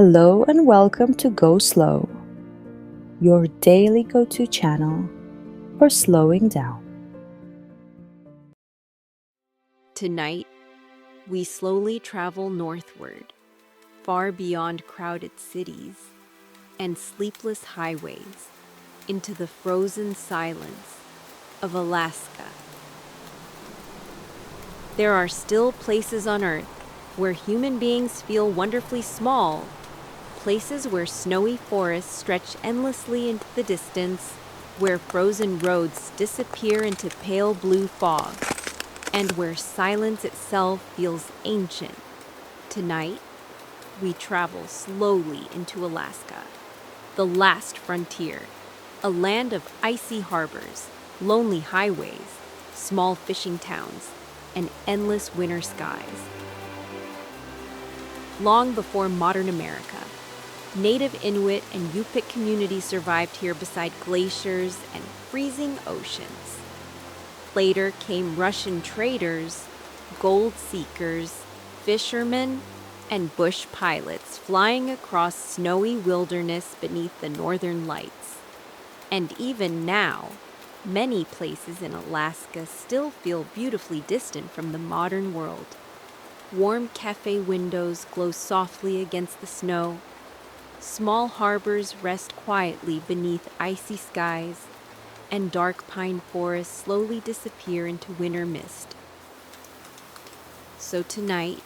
Hello and welcome to Go Slow, your daily go-to channel for slowing down. Tonight, we slowly travel northward, far beyond crowded cities and sleepless highways, into the frozen silence of Alaska. There are still places on Earth where human beings feel wonderfully small, places where snowy forests stretch endlessly into the distance, where frozen roads disappear into pale blue fog, and where silence itself feels ancient. Tonight, we travel slowly into Alaska, the last frontier, a land of icy harbors, lonely highways, small fishing towns, and endless winter skies. Long before modern America, native Inuit and Yupik communities survived here beside glaciers and freezing oceans. Later came Russian traders, gold seekers, fishermen, and bush pilots flying across snowy wilderness beneath the northern lights. And even now, many places in Alaska still feel beautifully distant from the modern world. Warm cafe windows glow softly against the snow. Small harbors rest quietly beneath icy skies, and dark pine forests slowly disappear into winter mist. So tonight,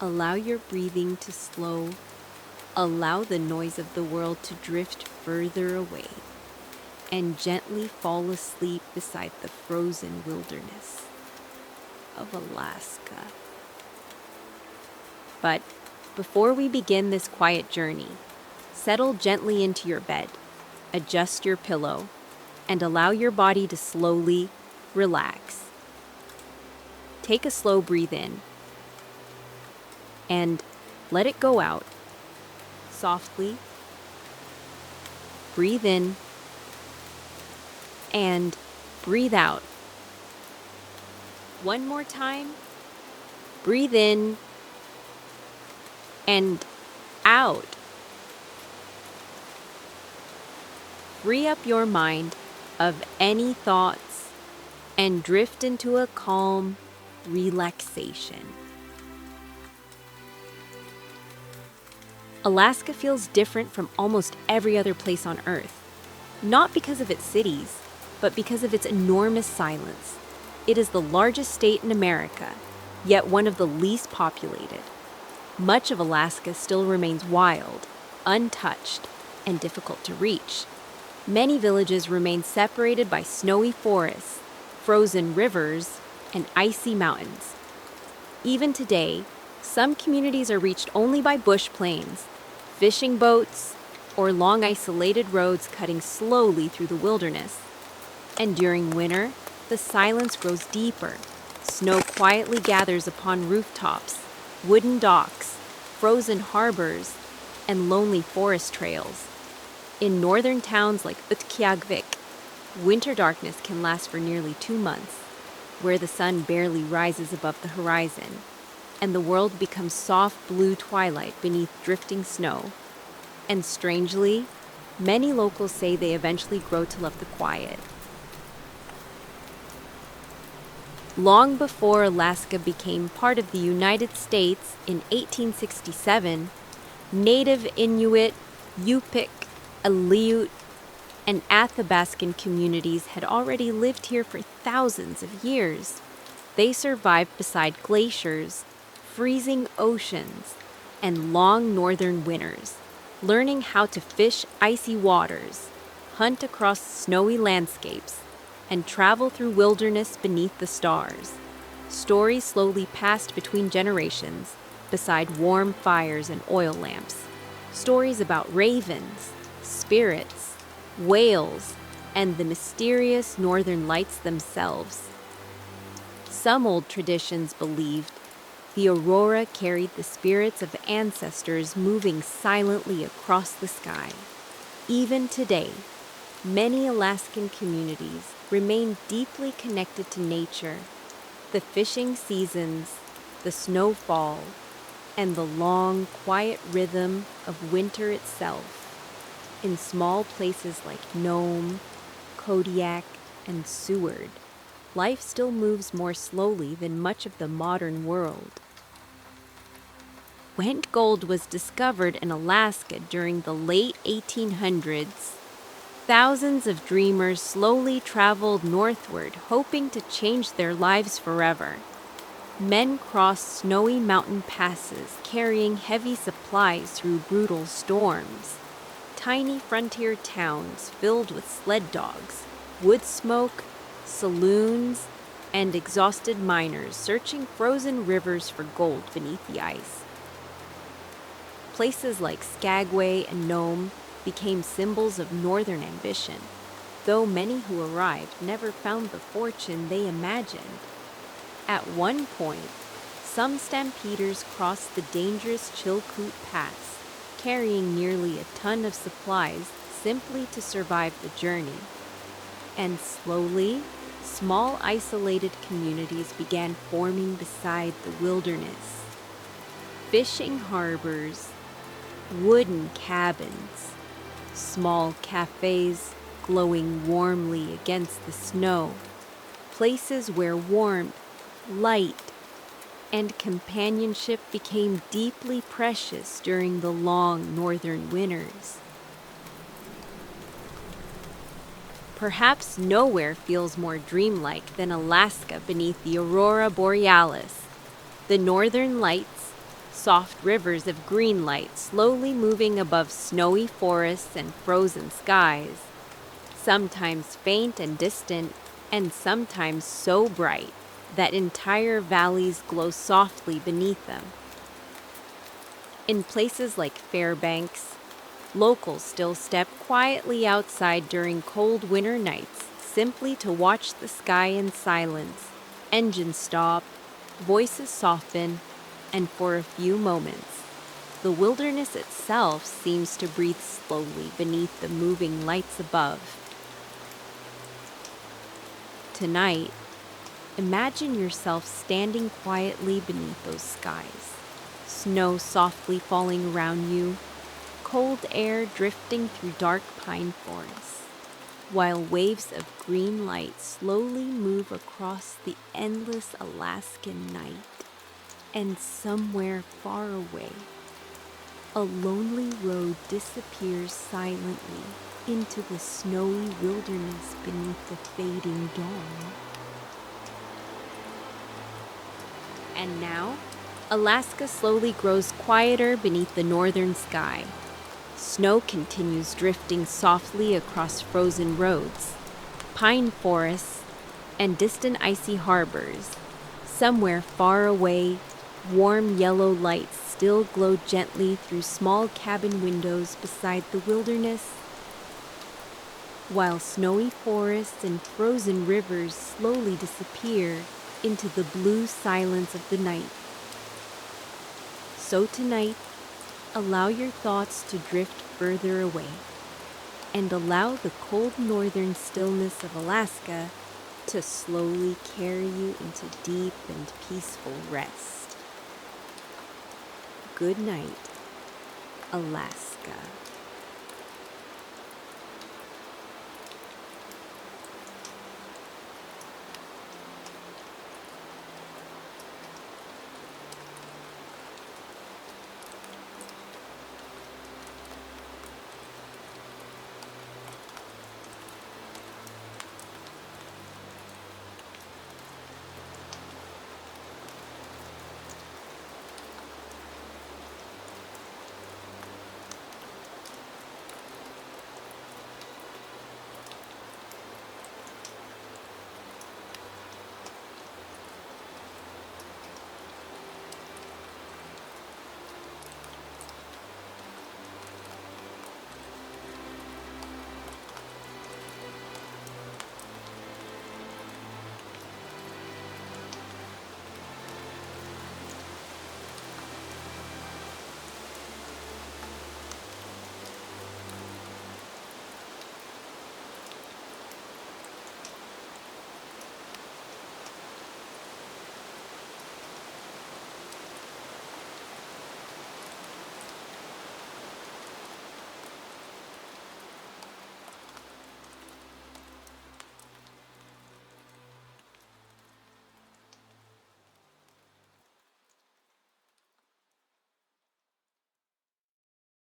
allow your breathing to slow, allow the noise of the world to drift further away, and gently fall asleep beside the frozen wilderness of Alaska. But before we begin this quiet journey, settle gently into your bed, adjust your pillow, and allow your body to slowly relax. Take a slow breathe in and let it go out softly. Breathe in and breathe out. One more time. Breathe in and out. Free up your mind of any thoughts and drift into a calm relaxation. Alaska feels different from almost every other place on Earth, not because of its cities, but because of its enormous silence. It is the largest state in America, yet one of the least populated. Much of Alaska still remains wild, untouched, and difficult to reach. Many villages remain separated by snowy forests, frozen rivers, and icy mountains. Even today, some communities are reached only by bush planes, fishing boats, or long isolated roads cutting slowly through the wilderness. And during winter, the silence grows deeper. Snow quietly gathers upon rooftops, wooden docks, frozen harbors, and lonely forest trails. In northern towns like Utqiagvik, winter darkness can last for nearly 2 months, where the sun barely rises above the horizon, and the world becomes soft blue twilight beneath drifting snow. And strangely, many locals say they eventually grow to love the quiet. Long before Alaska became part of the United States in 1867, native Inuit, Yupik, Aleut, and Athabaskan communities had already lived here for thousands of years. They survived beside glaciers, freezing oceans, and long northern winters, learning how to fish icy waters, hunt across snowy landscapes, and travel through wilderness beneath the stars. Stories slowly passed between generations, beside warm fires and oil lamps. Stories about ravens, spirits, whales, and the mysterious northern lights themselves. Some old traditions believed the aurora carried the spirits of ancestors moving silently across the sky. Even today, many Alaskan communities remain deeply connected to nature. The fishing seasons, the snowfall, and the long, quiet rhythm of winter itself. In small places like Nome, Kodiak, and Seward, life still moves more slowly than much of the modern world. When gold was discovered in Alaska during the late 1800s, thousands of dreamers slowly traveled northward, hoping to change their lives forever. Men crossed snowy mountain passes, carrying heavy supplies through brutal storms. Tiny frontier towns filled with sled dogs, wood smoke, saloons, and exhausted miners searching frozen rivers for gold beneath the ice. Places like Skagway and Nome became symbols of northern ambition, though many who arrived never found the fortune they imagined. At one point, some stampeders crossed the dangerous Chilkoot Pass, carrying nearly a ton of supplies simply to survive the journey. And slowly, small isolated communities began forming beside the wilderness. Fishing harbors, wooden cabins, small cafes glowing warmly against the snow, places where warmth, light, and companionship became deeply precious during the long northern winters. Perhaps nowhere feels more dreamlike than Alaska beneath the aurora borealis. The northern lights, soft rivers of green light slowly moving above snowy forests and frozen skies, sometimes faint and distant, and sometimes so bright that entire valleys glow softly beneath them. In places like Fairbanks, locals still step quietly outside during cold winter nights simply to watch the sky in silence. Engines stop, voices soften, and for a few moments, the wilderness itself seems to breathe slowly beneath the moving lights above. Tonight, imagine yourself standing quietly beneath those skies, snow softly falling around you, cold air drifting through dark pine forests, while waves of green light slowly move across the endless Alaskan night. And somewhere far away, a lonely road disappears silently into the snowy wilderness beneath the fading dawn. And now, Alaska slowly grows quieter beneath the northern sky. Snow continues drifting softly across frozen roads, pine forests, and distant icy harbors. Somewhere far away, warm yellow lights still glow gently through small cabin windows beside the wilderness, while snowy forests and frozen rivers slowly disappear into the blue silence of the night. So tonight, allow your thoughts to drift further away, and allow the cold northern stillness of Alaska to slowly carry you into deep and peaceful rest. Good night, Alaska.